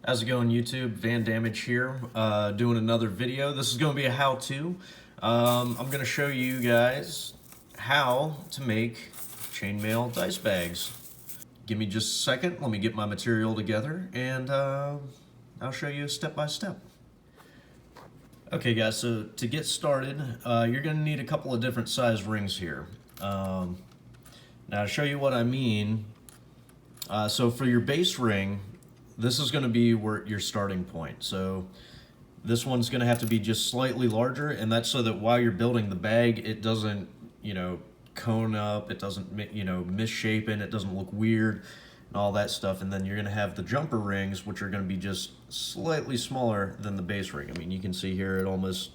How's it going, YouTube? Van Damage here, doing another video. This is going to be a how-to. I'm going to show you guys how to make chainmail dice bags. Give me just a second. Let me get my material together, and I'll show you step by step. Okay, guys, so to get started, you're going to need a couple of different size rings here. Now, to show you what I mean, so for your base ring, this is going to be your starting point. So this one's going to have to be just slightly larger, and that's so that while you're building the bag, it doesn't, cone up, it doesn't, misshapen, it doesn't look weird, and all that stuff. And then you're going to have the jumper rings, which are going to be just slightly smaller than the base ring. I mean, you can see here it almost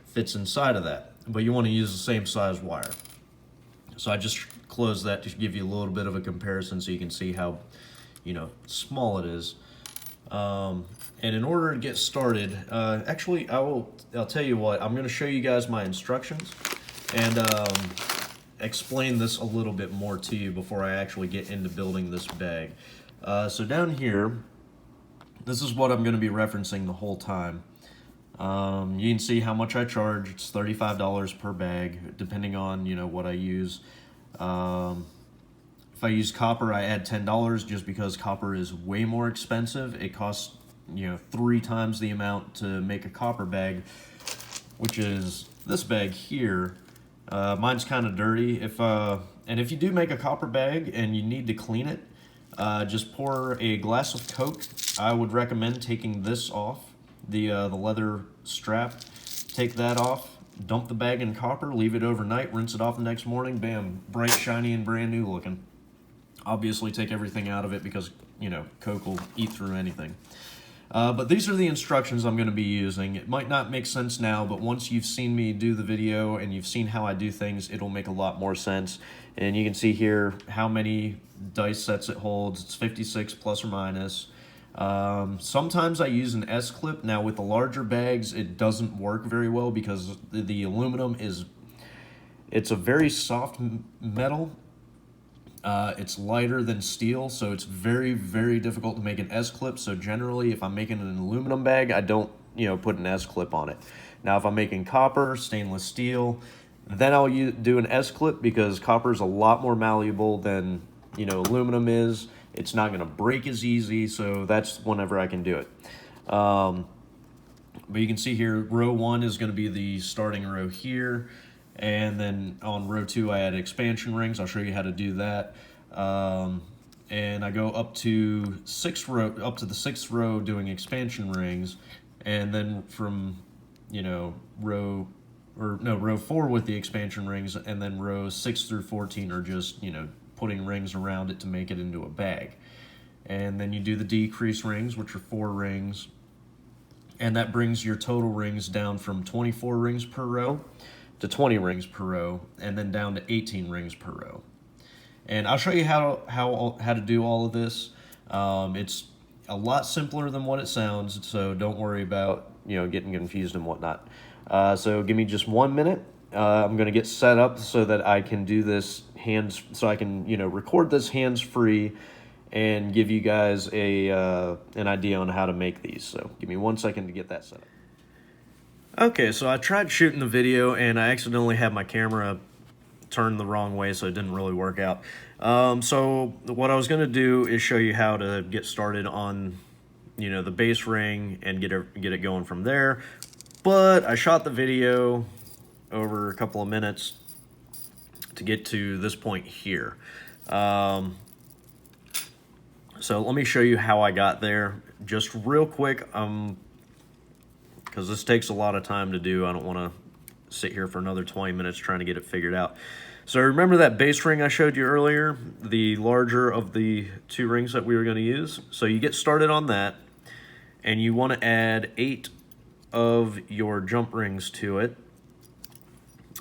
fits inside of that, but you want to use the same size wire. So I just closed that to give you a little bit of a comparison so you can see how small it is. And in order to get started, actually I'll tell you what, I'm going to show you guys my instructions and explain this a little bit more to you before I actually get into building this bag. So down here, this is what I'm going to be referencing the whole time. You can see how much I charge. It's $35 per bag, depending on what I use. If I use copper, I add $10 just because copper is way more expensive. It costs 3 times the amount to make a copper bag, which is this bag here. Mine's kind of dirty. And if you do make a copper bag and you need to clean it, just pour a glass of Coke. I would recommend taking this off, the leather strap. Take that off, dump the bag in copper, leave it overnight, rinse it off the next morning, bam, bright, shiny, and brand new looking. Obviously take everything out of it because, Coke will eat through anything. But these are the instructions I'm going to be using. It might not make sense now, but once you've seen me do the video and you've seen how I do things, it'll make a lot more sense. And you can see here how many dice sets it holds. It's 56 plus or minus. Sometimes I use an S-clip. Now with the larger bags, it doesn't work very well because the aluminum it's a very soft metal. It's lighter than steel, so it's very, very difficult to make an S-clip. So generally, if I'm making an aluminum bag, I don't, put an S-clip on it. Now, if I'm making copper, stainless steel, then I'll do an S-clip because copper is a lot more malleable than, aluminum is. It's not going to break as easy, so that's whenever I can do it. But you can see here, row 1 is going to be the starting row here. And then on row 2, I add expansion rings. I'll show you how to do that. And I go up to the 6th row doing expansion rings. And then from, row 4 with the expansion rings. And then rows 6 through 14 are just, putting rings around it to make it into a bag. And then you do the decrease rings, which are 4 rings. And that brings your total rings down from 24 rings per row to 20 rings per row, and then down to 18 rings per row. And I'll show you how to do all of this. It's a lot simpler than what it sounds, so don't worry about getting confused and whatnot. So give me just 1 minute. I'm going to get set up so that I can do this so I can record this hands-free and give you guys an idea on how to make these. So give me 1 second to get that set up. Okay, so I tried shooting the video and I accidentally had my camera turned the wrong way, so it didn't really work out. So what I was going to do is show you how to get started on, the base ring and get it going from there. But I shot the video over a couple of minutes to get to this point here. So let me show you how I got there just real quick. Because this takes a lot of time to do. I don't want to sit here for another 20 minutes trying to get it figured out. So remember that base ring I showed you earlier, the larger of the 2 rings that we were going to use? So you get started on that, and you want to add 8 of your jump rings to it.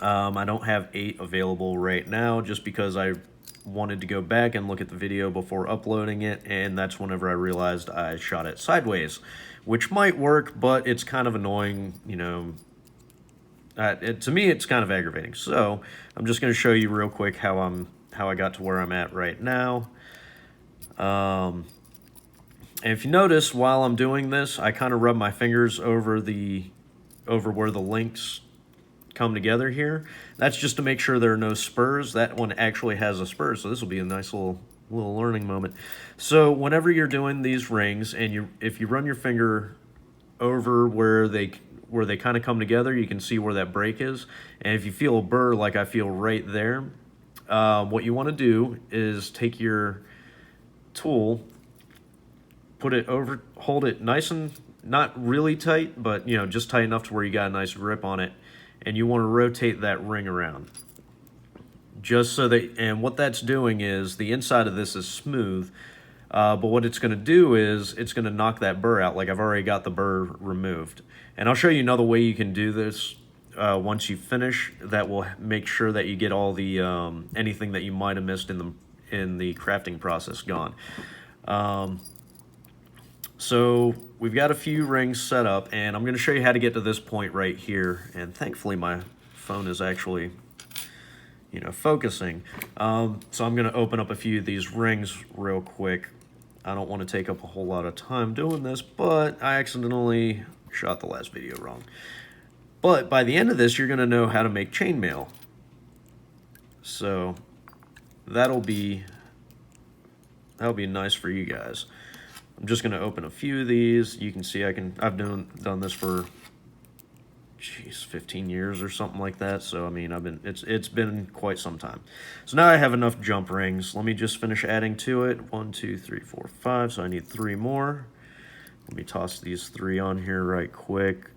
I don't have 8 available right now just because I wanted to go back and look at the video before uploading it, and that's whenever I realized I shot it sideways, which might work, but it's kind of annoying, to me it's kind of aggravating. So I'm just going to show you real quick how I got to where I'm at right now. And if you notice, while I'm doing this, I kind of rub my fingers over where the links come together here. That's just to make sure there are no spurs. That one actually has a spur, so this will be a nice little learning moment. So whenever you're doing these rings, and if you run your finger over where they kind of come together, you can see where that break is. And if you feel a burr like I feel right there, what you want to do is take your tool, put it over, hold it nice and not really tight, but just tight enough to where you got a nice grip on it, and you want to rotate that ring around. Just so that, and what that's doing is the inside of this is smooth, but what it's going to do is it's going to knock that burr out. Like I've already got the burr removed. And I'll show you another way you can do this once you finish. That will make sure that you get all the anything that you might have missed in the crafting process gone. So we've got a few rings set up, and I'm going to show you how to get to this point right here. And thankfully my phone is actually focusing. So I'm going to open up a few of these rings real quick. I don't want to take up a whole lot of time doing this, but I accidentally shot the last video wrong. But by the end of this, you're going to know how to make chainmail. So that'll be nice for you guys. I'm just going to open a few of these. You can see I've done this for 15 years or something like that. So I mean, it's been quite some time. So now I have enough jump rings. Let me just finish adding to it. 1, 2, 3, 4, 5. So I need 3 more. Let me toss these 3 on here right quick.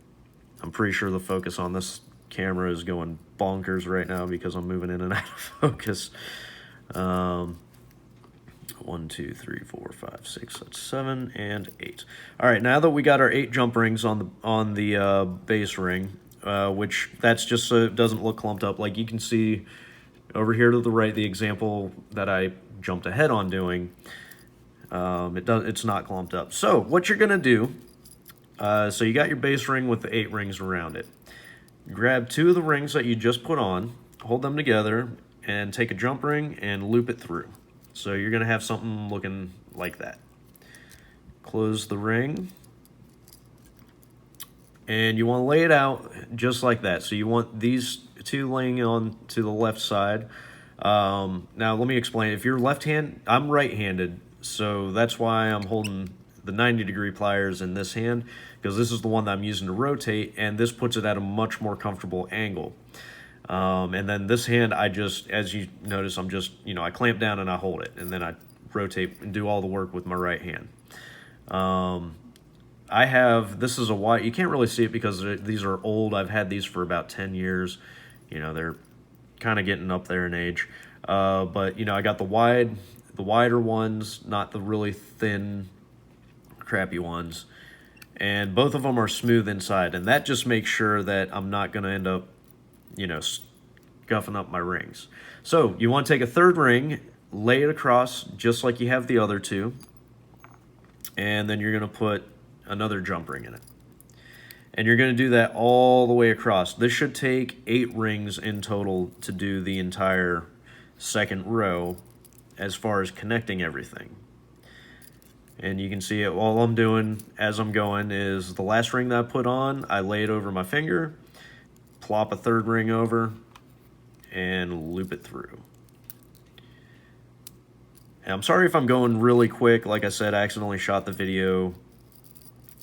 I'm pretty sure the focus on this camera is going bonkers right now because I'm moving in and out of focus. 1, 2, 3, 4, 5, 6, that's 7, and 8. All right, now that we got our 8 jump rings on the base ring, which that's just so it doesn't look clumped up. Like you can see over here to the right, the example that I jumped ahead on doing, it's not clumped up. So what you're gonna do, so you got your base ring with the 8 rings around it. Grab 2 of the rings that you just put on, hold them together, and take a jump ring and loop it through. So you're going to have something looking like that. Close the ring. And you want to lay it out just like that. So you want these 2 laying on to the left side. Now let me explain. If you're I'm right-handed, so that's why I'm holding the 90-degree pliers in this hand, because this is the one that I'm using to rotate, and this puts it at a much more comfortable angle. And then this hand, as you notice, I'm just, I clamp down and I hold it, and then I rotate and do all the work with my right hand. This is a wide, you can't really see it because these are old. I've had these for about 10 years. They're kind of getting up there in age. But, I got the wider ones, not the really thin, crappy ones. And both of them are smooth inside, and that just makes sure that I'm not going to end up scuffing up my rings. So you want to take a 3rd ring, lay it across just like you have the other 2, and then you're going to put another jump ring in it. And you're going to do that all the way across. This should take 8 rings in total to do the entire 2nd row as far as connecting everything. And you can see it, all I'm doing as I'm going is the last ring that I put on, I lay it over my finger, plop a 3rd ring over, and loop it through. And I'm sorry if I'm going really quick. Like I said, I accidentally shot the video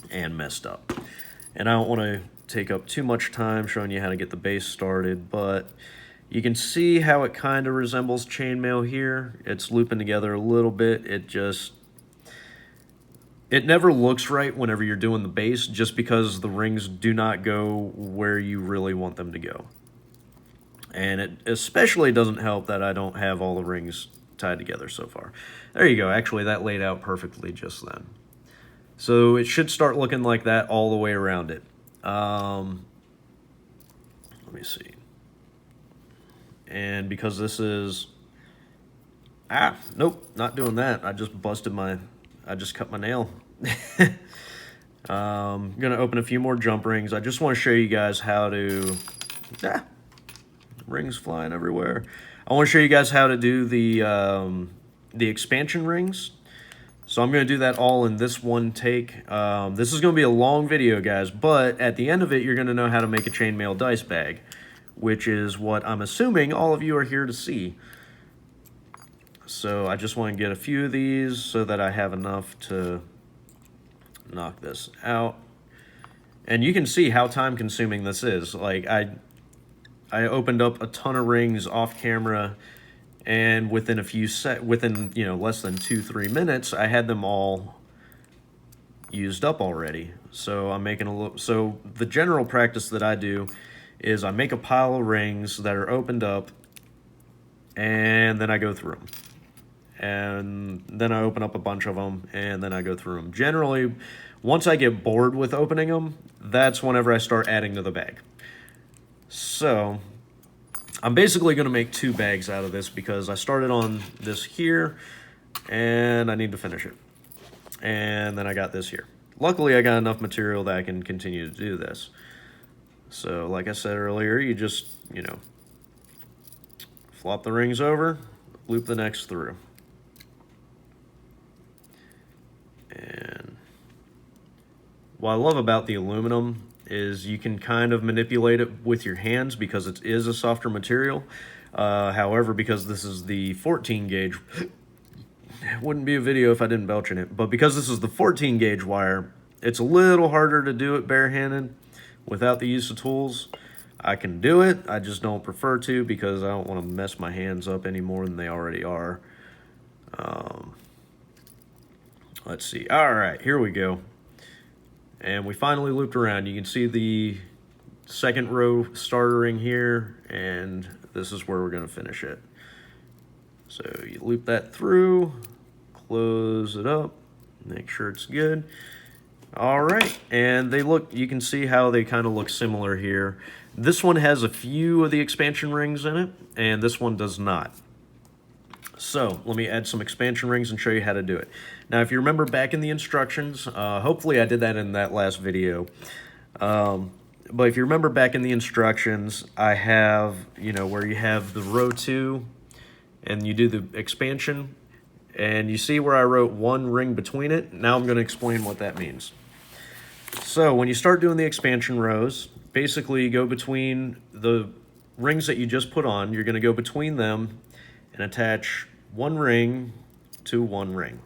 and messed up. And I don't want to take up too much time showing you how to get the base started, but you can see how it kind of resembles chainmail here. It's looping together a little bit. It never looks right whenever you're doing the base, just because the rings do not go where you really want them to go. And it especially doesn't help that I don't have all the rings tied together so far. There you go. Actually, that laid out perfectly just then. So it should start looking like that all the way around it. Let me see. And because this is... nope, not doing that. I just cut my nail. I'm going to open a few more jump rings. I just want to show you guys how to... rings flying everywhere. I want to show you guys how to do the expansion rings. So I'm going to do that all in this one take. This is going to be a long video, guys, but at the end of it, you're going to know how to make a chainmail dice bag, which is what I'm assuming all of you are here to see. So I just want to get a few of these so that I have enough to knock this out. And you can see how time consuming this is. Like I opened up a ton of rings off camera, and within less than 2-3 minutes, I had them all used up already. So I'm making a little. So the general practice that I do is I make a pile of rings that are opened up, and then I go through them. And then I open up a bunch of them, and then I go through them. Generally, once I get bored with opening them, that's whenever I start adding to the bag. So I'm basically going to make 2 bags out of this because I started on this here, and I need to finish it. And then I got this here. Luckily, I got enough material that I can continue to do this. So like I said earlier, you just, flop the rings over, loop the next through. And what I love about the aluminum is you can kind of manipulate it with your hands because it is a softer material. However, because this is the 14 gauge, it wouldn't be a video if I didn't belch in it, but because this is the 14 gauge wire, it's a little harder to do it barehanded without the use of tools. I can do it, I just don't prefer to because I don't want to mess my hands up any more than they already are. Let's see. All right, here we go. And we finally looped around. You can see the second row starter ring here, and this is where we're going to finish it. So you loop that through, close it up, make sure it's good. All right, and you can see how they kind of look similar here. This one has a few of the expansion rings in it, and this one does not. So let me add some expansion rings and show you how to do it. Now, if you remember back in the instructions, hopefully I did that in that last video. But if you remember back in the instructions, I have, where you have the row 2 and you do the expansion, and you see where I wrote 1 ring between it. Now I'm going to explain what that means. So when you start doing the expansion rows, basically you go between the rings that you just put on, you're going to go between them and attach 1 ring to 1 ring.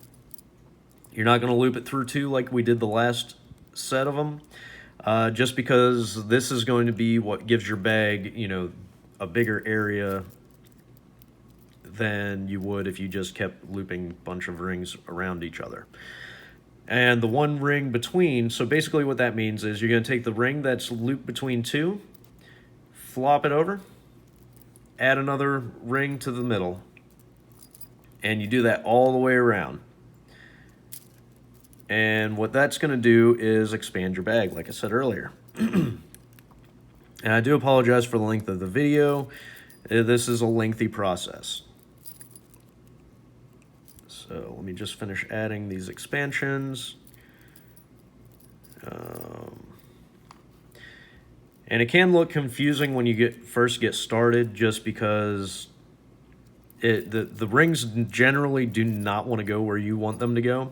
You're not going to loop it through 2 like we did the last set of them, just because this is going to be what gives your bag, a bigger area than you would if you just kept looping a bunch of rings around each other. And the 1 ring between, so basically what that means is you're going to take the ring that's looped between 2, flop it over, add another ring to the middle, and you do that all the way around. And what that's going to do is expand your bag, like I said earlier. And I do apologize for the length of the video. This is a lengthy process. So let me just finish adding these expansions. And it can look confusing when you first get started, just because the rings generally do not want to go where you want them to go.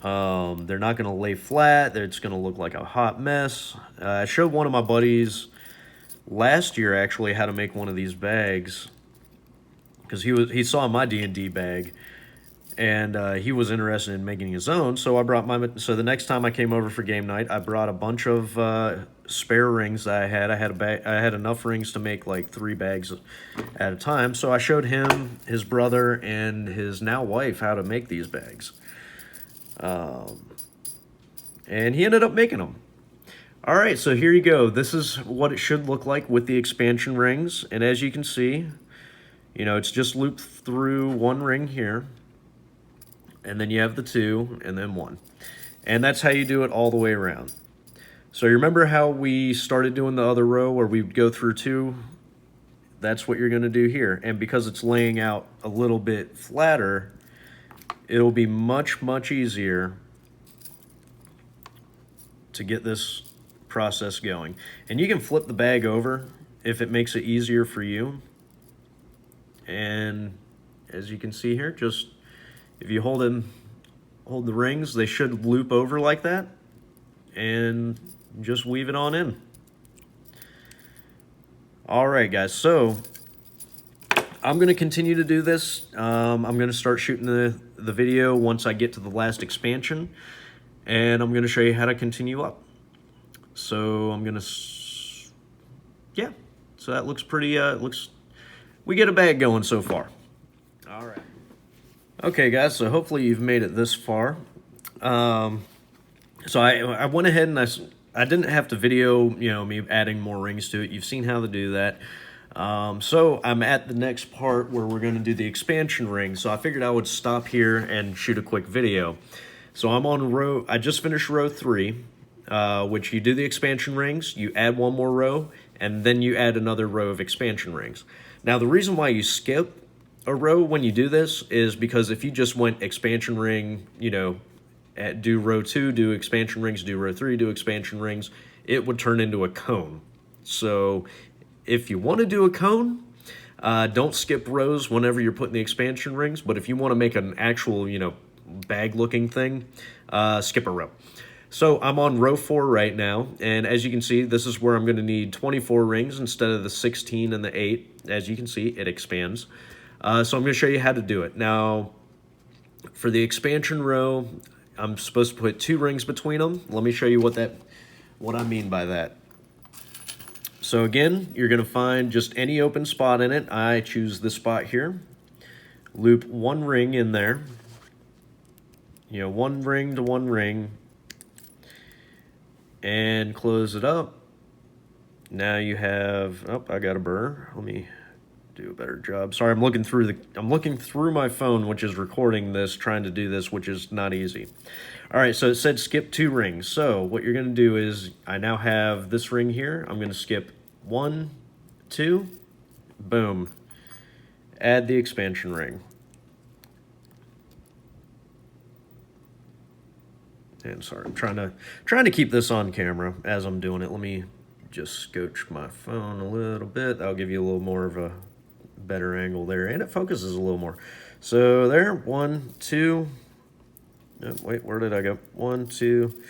They're not going to lay flat. It's going to look like a hot mess. I showed one of my buddies last year actually how to make one of these bags, because he saw my D&D bag, and he was interested in making his own. So so the next time I came over for game night, I brought a bunch of spare rings that I had. I had enough rings to make like 3 bags at a time. So I showed him, his brother, and his now wife how to make these bags. And he ended up making them. All right, so here you go. This is what it should look like with the expansion rings. And as you can see, it's just looped through 1 ring here, and then you have the 2, and then 1. And that's how you do it all the way around. So you remember how we started doing the other row where we go through 2? That's what you're going to do here. And because it's laying out a little bit flatter, it'll be much, much easier to get this process going. And you can flip the bag over if it makes it easier for you. And as you can see here, just if you hold them hold the rings. They should loop over like that, and just weave it on in. All right, guys, so I'm going to continue to do this. I'm going to start shooting the video once I get to the last expansion, and I'm going to show you how to continue up. So I'm going to, yeah, so that looks pretty, we get a bag going so far. All right. Okay, guys, so hopefully you've made it this far. So I went ahead and I didn't have to video, me adding more rings to it. You've seen how to do that. So I'm at the next part where we're going to do the expansion ring. So I figured I would stop here and shoot a quick video. So I'm on I just finished row 3, which you do the expansion rings, you add one more row, and then you add another row of expansion rings. Now the reason why you skip a row when you do this is because if you just went expansion ring, do row 2, do expansion rings, do row 3, do expansion rings, it would turn into a cone. So if you want to do a cone, don't skip rows whenever you're putting the expansion rings, but if you want to make an actual, bag looking thing, skip a row. So I'm on row 4 right now, and as you can see, this is where I'm going to need 24 rings instead of the 16 and the 8. As you can see, it expands. So I'm going to show you how to do it. Now, for the expansion row, I'm supposed to put 2 rings between them. Let me show you what I mean by that. So again, you're going to find just any open spot in it. I choose this spot here. Loop 1 ring in there. 1 ring to 1 ring. And close it up. Now you have, oh, I got a burr. Let me do a better job. Sorry, I'm looking through my phone, which is recording this, trying to do this, which is not easy. All right, so it said skip 2 rings. So what you're going to do is, I now have this ring here. I'm going to skip 1, 2, boom. Add the expansion ring. And sorry, I'm trying to keep this on camera as I'm doing it. Let me just scotch my phone a little bit. That'll give you a little more of a better angle there, and it focuses a little more. So there, 1, 2. Oh, wait, where did I go? 1, 2.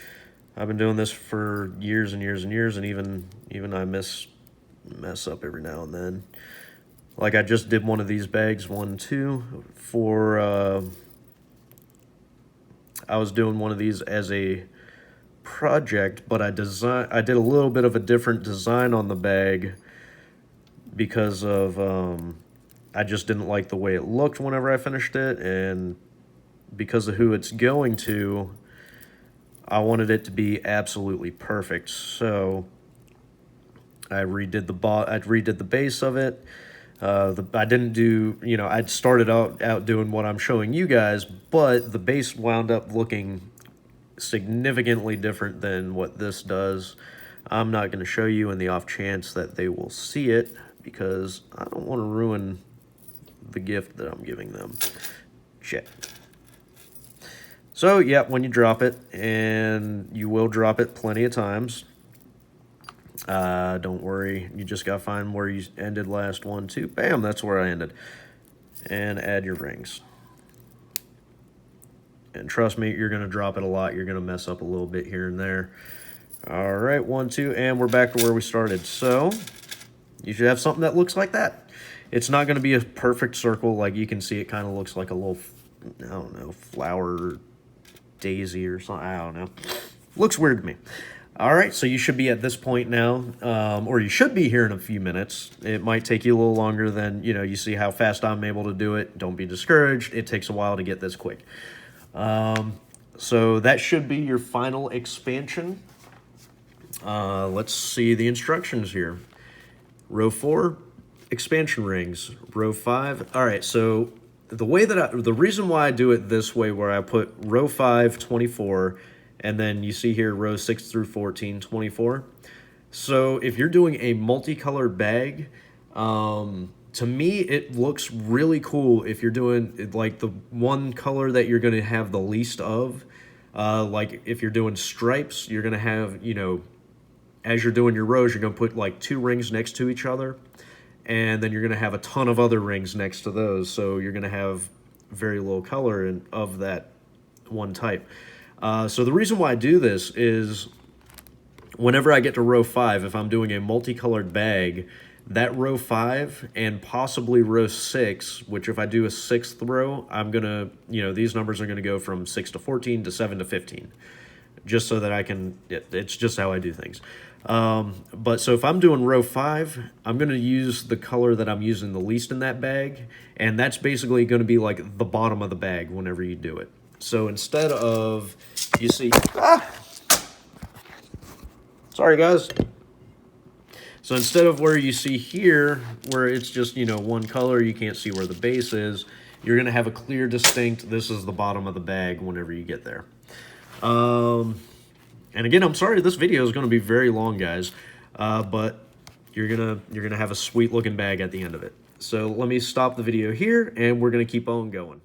I've been doing this for years and years and years, and even I mess up every now and then. Like I just did one of these bags, 1, 2, for I was doing one of these as a project, but I did a little bit of a different design on the bag because of I just didn't like the way it looked whenever I finished it, and because of who it's going to, I wanted it to be absolutely perfect. So I redid the base of it. I didn't do, I'd started out doing what I'm showing you guys, but the base wound up looking significantly different than what this does. I'm not going to show you in the off chance that they will see it, because I don't want to ruin the gift that I'm giving them. Shit. So, yeah, when you drop it, and you will drop it plenty of times, don't worry, you just gotta find where you ended last. 1, 2, bam, that's where I ended. And add your rings. And trust me, you're gonna drop it a lot. You're gonna mess up a little bit here and there. All right, 1, 2, and we're back to where we started. So you should have something that looks like that. It's not gonna be a perfect circle. Like you can see, it kind of looks like a little, I don't know, flower daisy or something. I don't know. Looks weird to me. All right, so you should be at this point now, or you should be here in a few minutes. It might take you a little longer than, you see how fast I'm able to do it. Don't be discouraged. It takes a while to get this quick. So that should be your final expansion. Let's see the instructions here. Row 4, expansion rings. Row 5. All right, so the reason why I do it this way, where I put row 5, 24, and then you see here row 6 through 14, 24. So if you're doing a multicolored bag, to me, it looks really cool if you're doing like the one color that you're going to have the least of. Like if you're doing stripes, you're going to have, as you're doing your rows, you're going to put like 2 rings next to each other. And then you're going to have a ton of other rings next to those. So you're going to have very little color of that one type. So the reason why I do this is whenever I get to row 5, if I'm doing a multicolored bag, that row 5 and possibly row 6, which if I do a 6th row, I'm going to, these numbers are going to go from 6 to 14 to 7 to 15. Just so that I can, it's just how I do things. But so if I'm doing row 5, I'm going to use the color that I'm using the least in that bag. And that's basically going to be like the bottom of the bag whenever you do it. So instead of, you see, sorry guys. So instead of where you see here, where it's just, one color, you can't see where the base is, you're going to have a clear, distinct, this is the bottom of the bag whenever you get there. And again, I'm sorry this video is going to be very long, guys, but you're gonna have a sweet looking bag at the end of it. So let me stop the video here, and we're going to keep on going.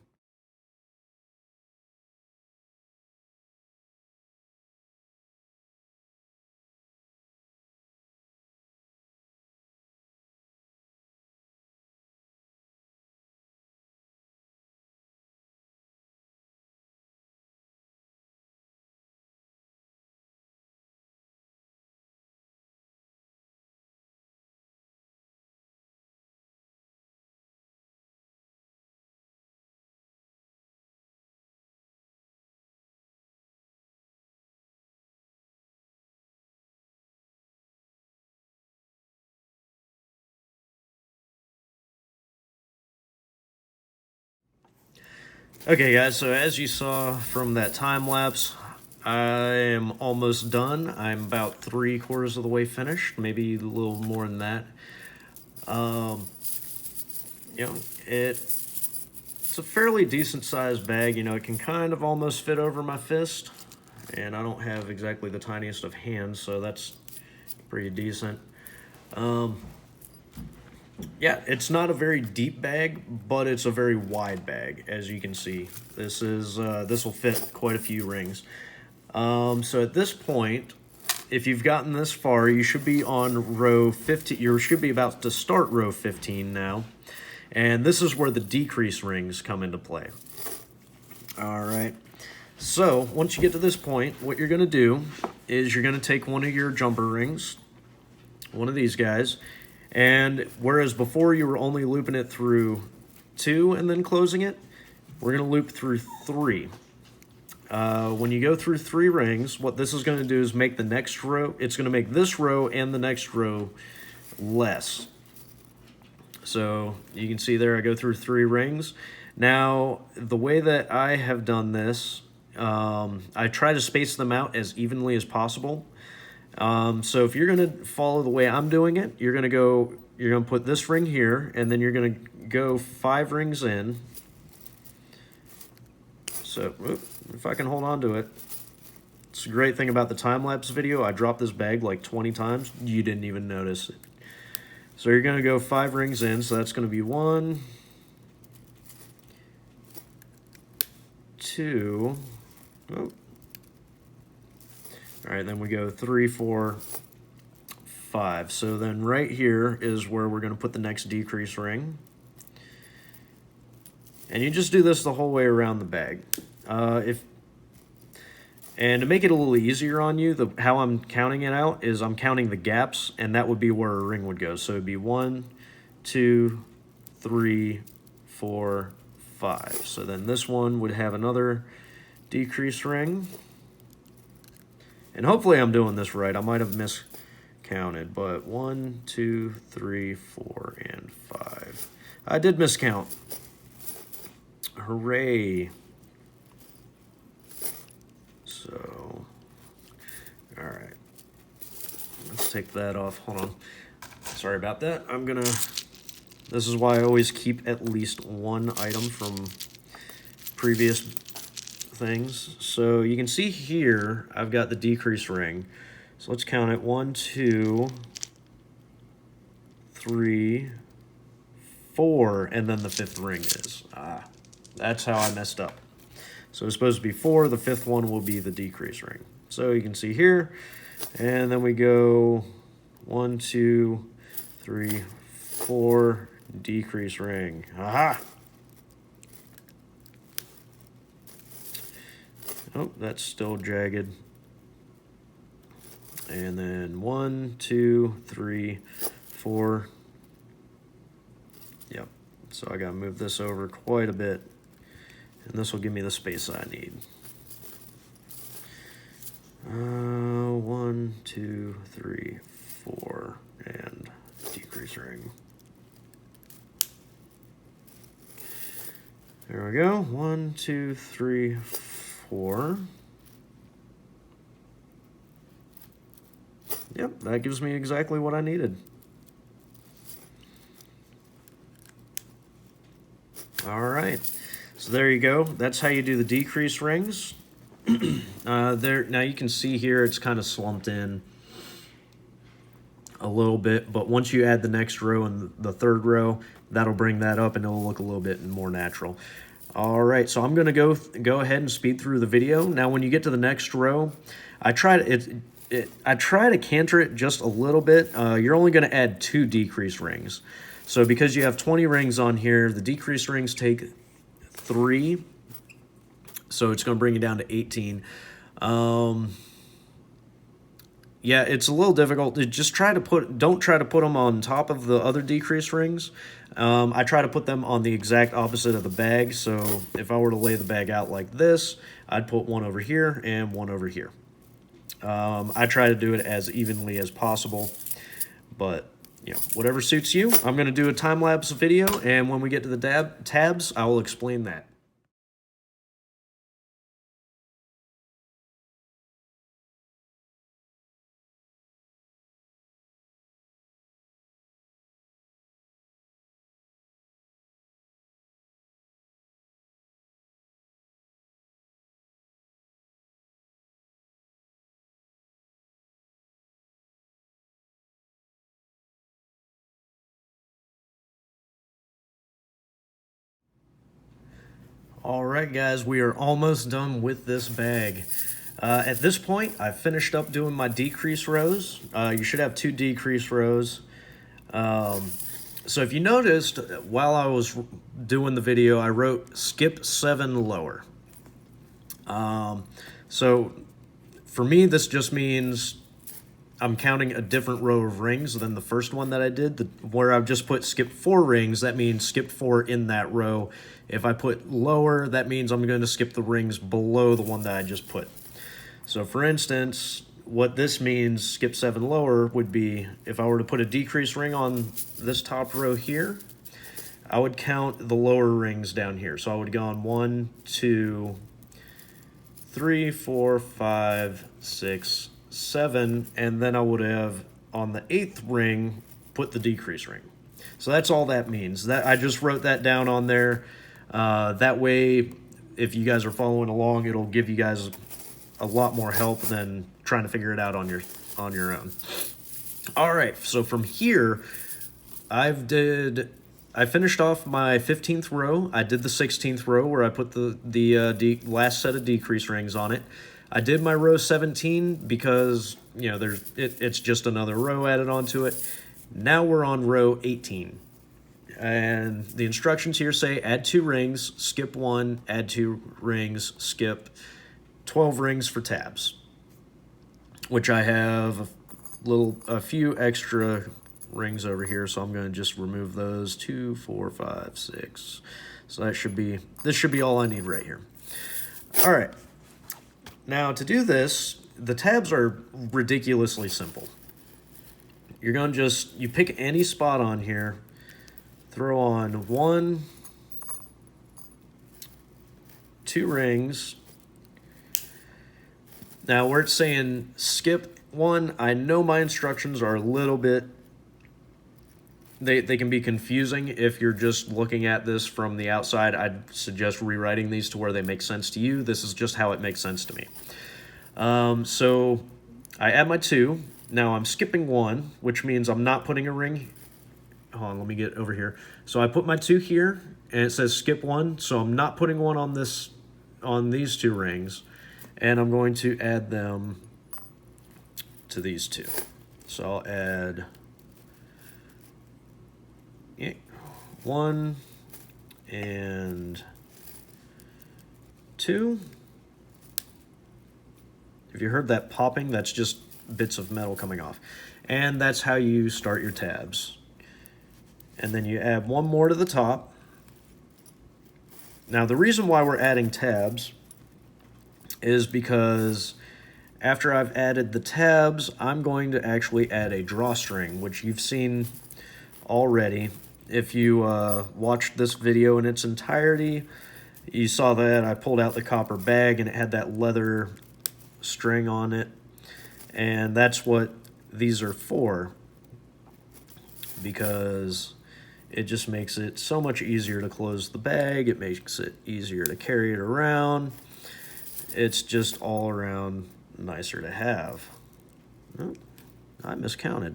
Okay guys, so as you saw from that time lapse, I am almost done. I'm about 3/4 of the way finished, maybe a little more than that. It's a fairly decent sized bag. It can kind of almost fit over my fist, and I don't have exactly the tiniest of hands, so that's pretty decent. Yeah, it's not a very deep bag, but it's a very wide bag, as you can see. This will fit quite a few rings. So at this point, if you've gotten this far, you should be on row 15. You should be about to start row 15 now. And this is where the decrease rings come into play. All right. So once you get to this point, what you're going to do is you're going to take one of your jumper rings, one of these guys, and whereas before you were only looping it through 2 and then closing it, we're going to loop through 3. When you go through 3 rings, what this is going to do is make the next row, it's going to make this row and the next row less. So you can see there I go through 3 rings. Now, the way that I have done this, I try to space them out as evenly as possible. So if you're going to follow the way I'm doing it, you're going to put this ring here, and then you're going to go 5 rings in. So if I can hold on to it. It's a great thing about the time-lapse video. I dropped this bag like 20 times. You didn't even notice it. So you're going to go 5 rings in. So that's going to be 1, 2. Oh. All right, then we go 3, 4, 5. So then right here is where we're going to put the next decrease ring. And you just do this the whole way around the bag. And to make it a little easier on you, how I'm counting it out is I'm counting the gaps, and that would be where a ring would go. So it'd be 1, 2, 3, 4, 5. So then this one would have another decrease ring. And hopefully I'm doing this right. I might have miscounted, but 1, 2, 3, 4, and 5. I did miscount. Hooray. So, all right. Let's take that off. Hold on. Sorry about that. This is why I always keep at least one item from previous things. So you can see here, I've got the decrease ring. So let's count it. 1, 2, 3, 4, and then the 5th ring is. That's how I messed up. So it's supposed to be 4. The 5th one will be the decrease ring. So you can see here, and then we go 1, 2, 3, 4, decrease ring. Aha! Oh, that's still jagged. And then 1, 2, 3, 4. Yep. So I gotta move this over quite a bit. And this will give me the space I need. 1, 2, 3, 4, and decrease ring. There we go. 1, 2, 3, 4. Yep, that gives me exactly what I needed. All right, so there you go. That's how you do the decrease rings. Now you can see here it's kind of slumped in a little bit, but once you add the next row and the third row, that'll bring that up and it'll look a little bit more natural. All right, so I'm gonna go ahead and speed through the video. Now when you get to the next row, I try to canter it just a little bit. You're only gonna add 2 decrease rings. So because you have 20 rings on here, the decrease rings take 3. So it's gonna bring it down to 18. Yeah, it's a little difficult. Just don't try to put them on top of the other decrease rings. I try to put them on the exact opposite of the bag. So if I were to lay the bag out like this, I'd put one over here and one over here. I try to do it as evenly as possible, but you know, whatever suits you. I'm going to do a time-lapse video, and when we get to the tabs, I will explain that. All right, guys, we are almost done with this bag. At this point, I've finished up doing my decrease rows. You should have 2 decrease rows. So if you noticed, while I was doing the video, I wrote skip 7 lower. So for me, this just means I'm counting a different row of rings than the first one that I did. Where I've just put skip 4 rings, that means skip 4 in that row. If I put lower, that means I'm going to skip the rings below the one that I just put. So for instance, what this means, skip 7 lower, would be if I were to put a decrease ring on this top row here, I would count the lower rings down here. So I would go on 1, 2, 3, 4, 5, 6, 7, and then I would have on the 8th ring put the decrease ring. So that's all that means. That I just wrote that down on there. That way, if you guys are following along, it'll give you guys a lot more help than trying to figure it out on your own. All right, so from here, I finished off my 15th row. I did the 16th row where I put the last set of decrease rings on it. I did my row 17 because, you know, it's just another row added onto it. Now we're on row 18. And the instructions here say add 2 rings, skip 1, add 2 rings, skip 12 rings for tabs, which I have a few extra rings over here, so I'm going to just remove those. 2, 4, 5, 6. So this should be all I need right here. All right. Now to do this, the tabs are ridiculously simple. You're going to you pick any spot on here, throw on 1, 2 rings. Now where it's saying skip 1, I know my instructions are a little bit, they can be confusing if you're just looking at this from the outside. I'd suggest rewriting these to where they make sense to you. This is just how it makes sense to me. So I add my 2. Now I'm skipping 1, which means I'm not putting a ring. Hold on, let me get over here. So I put my 2 here, and it says skip 1. So I'm not putting 1 on these 2 rings, and I'm going to add them to these 2. So I'll add 1 and 2. If you heard that popping, that's just bits of metal coming off. And that's how you start your tabs. And then you add one more to the top. Now the reason why we're adding tabs is because after I've added the tabs, I'm going to actually add a drawstring, which you've seen already. If you watched this video in its entirety, you saw that I pulled out the copper bag and it had that leather string on it. And that's what these are for, because it just makes it so much easier to close the bag. It makes it easier to carry it around. It's just all around nicer to have. Oh, I miscounted.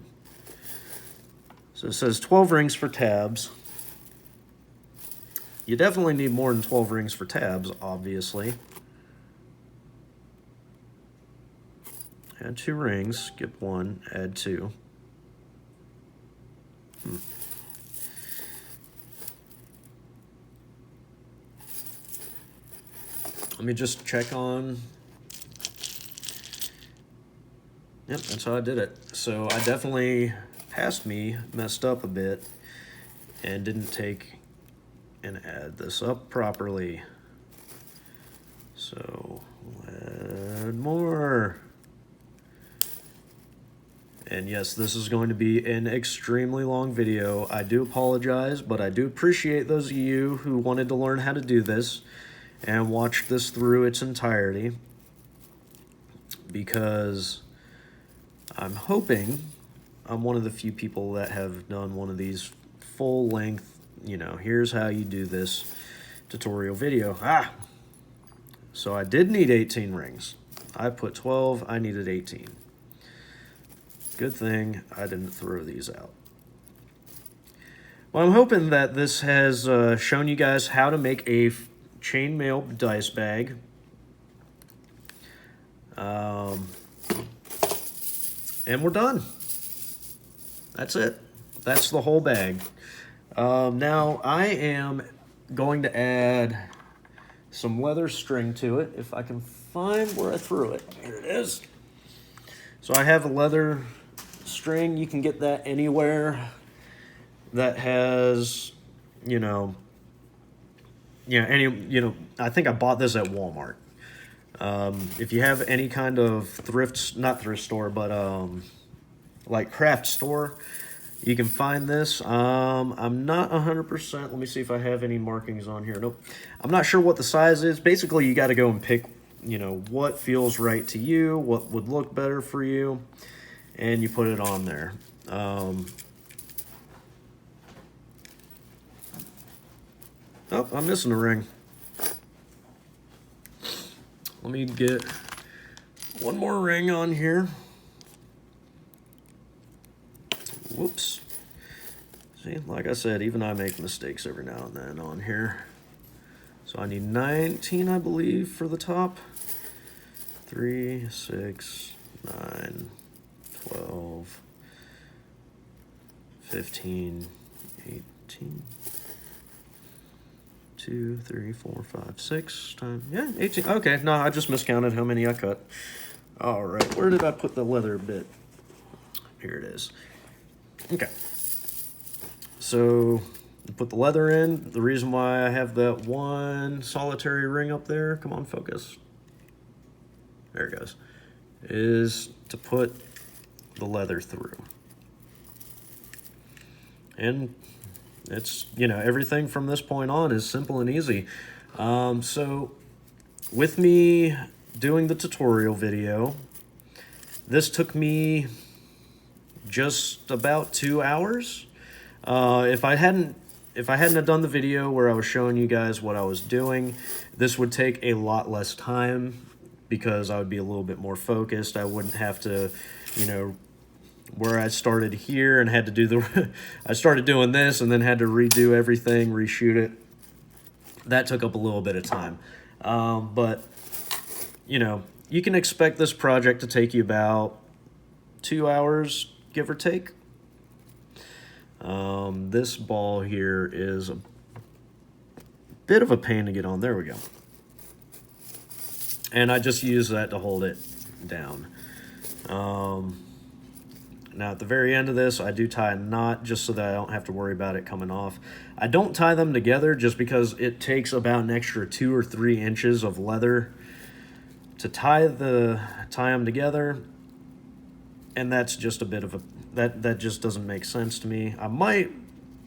So it says 12 rings for tabs. You definitely need more than 12 rings for tabs, obviously. Add 2 rings, skip 1, add 2. Let me just check on. Yep, that's how I did it. So I definitely, past me, messed up a bit and didn't take and add this up properly. So add more. And yes, this is going to be an extremely long video. I do apologize, but I do appreciate those of you who wanted to learn how to do this and watch this through its entirety, because I'm hoping I'm one of the few people that have done one of these full length, you know, here's how you do this tutorial video. So I did need 18 rings. I put 12, I needed 18. Good thing I didn't throw these out. Well, I'm hoping that this has shown you guys how to make a chainmail dice bag. And we're done. That's it. That's the whole bag. Now I am going to add some leather string to it, if I can find where I threw it. Here it is. So I have a leather string. You can get that anywhere that has, I think I bought this at Walmart. If you have any kind of not thrift store, but like craft store, you can find this. I'm not 100%. Let me see if I have any markings on here. Nope. I'm not sure what the size is. Basically, you got to go and pick, what feels right to you, what would look better for you, and you put it on there. Oh, I'm missing a ring. Let me get one more ring on here. Whoops. See, like I said, even I make mistakes every now and then on here. So I need 19, I believe, for the top. 3, 6, 9, 12, 15, 18. 2, 3, 4, 5, 6 times, 18. Okay, no, I just miscounted how many I cut. All right, where did I put the leather bit? Here it is. Okay. So, put the leather in. The reason why I have that one solitary ring up there, come on, focus. There it goes. Is to put the leather through. And it's, everything from this point on is simple and easy. So with me doing the tutorial video, this took me just about 2 hours. If I hadn't have done the video where I was showing you guys what I was doing, this would take a lot less time because I would be a little bit more focused. I wouldn't have to, where I started here and had to do I started doing this and then had to redo everything, reshoot it. That took up a little bit of time. But, you can expect this project to take you about 2 hours, give or take. This ball here is a bit of a pain to get on. There we go. And I just use that to hold it, down. Now at the very end of this, I do tie a knot just so that I don't have to worry about it coming off. I don't tie them together just because it takes about an extra 2 or 3 inches of leather to tie them together, and that's just a bit of a that just doesn't make sense to me.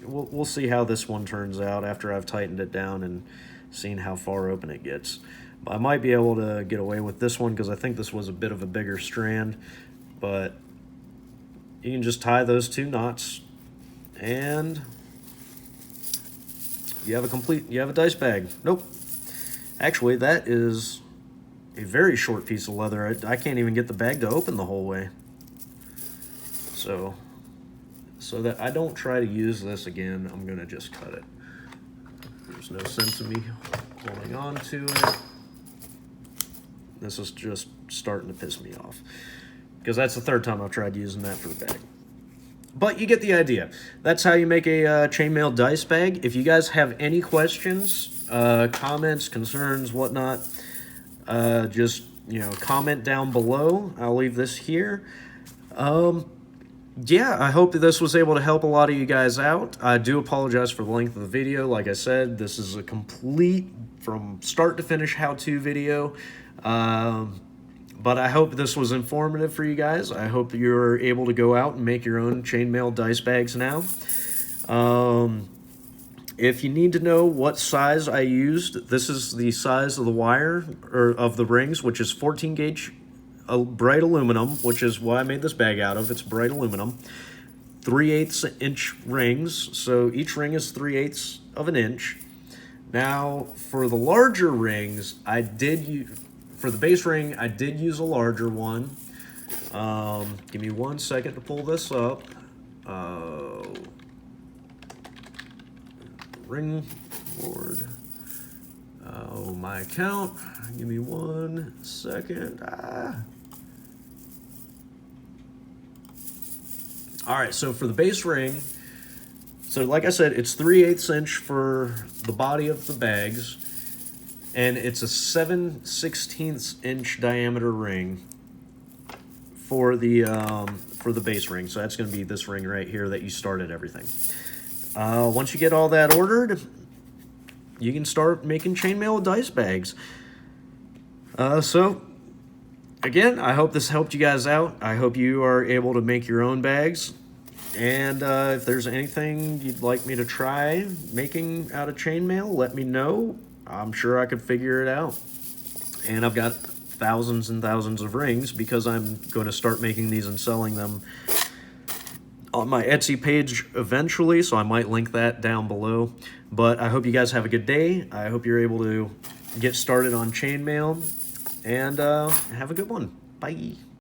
We'll see how this one turns out after I've tightened it down and seen how far open it gets. But I might be able to get away with this one because I think this was a bit of a bigger strand, but you can just tie those 2 knots and you have a dice bag. Nope. Actually, that is a very short piece of leather. I can't even get the bag to open the whole way. So that I don't try to use this again, I'm gonna just cut it. There's no sense in me holding on to it. This is just starting to piss me off, because that's the 3rd time I've tried using that for the bag. But you get the idea. That's how you make a chainmail dice bag. If you guys have any questions, comments, concerns, whatnot, just, comment down below. I'll leave this here. Yeah, I hope that this was able to help a lot of you guys out. I do apologize for the length of the video. Like I said, this is a complete, from start to finish, how-to video. But I hope this was informative for you guys. I hope you're able to go out and make your own chainmail dice bags now. If you need to know what size I used, this is the size of the wire, or of the rings, which is 14 gauge bright aluminum, which is what I made this bag out of. It's bright aluminum. 3/8 inch rings, so each ring is 3/8 of an inch. Now, for the larger rings, for the base ring, I did use a larger one. Give me 1 second to pull this up. Ring board. Oh, my account. Give me 1 second. All right, so for the base ring, so like I said, it's 3/8 inch for the body of the bags, and it's a 7/16 inch diameter ring for the base ring. So that's going to be this ring right here that you started everything. Once you get all that ordered, you can start making chainmail dice bags. So again, I hope this helped you guys out. I hope you are able to make your own bags. And if there's anything you'd like me to try making out of chainmail, let me know. I'm sure I could figure it out. And I've got thousands and thousands of rings because I'm going to start making these and selling them on my Etsy page eventually, so I might link that down below. But I hope you guys have a good day. I hope you're able to get started on chainmail, and have a good one. Bye.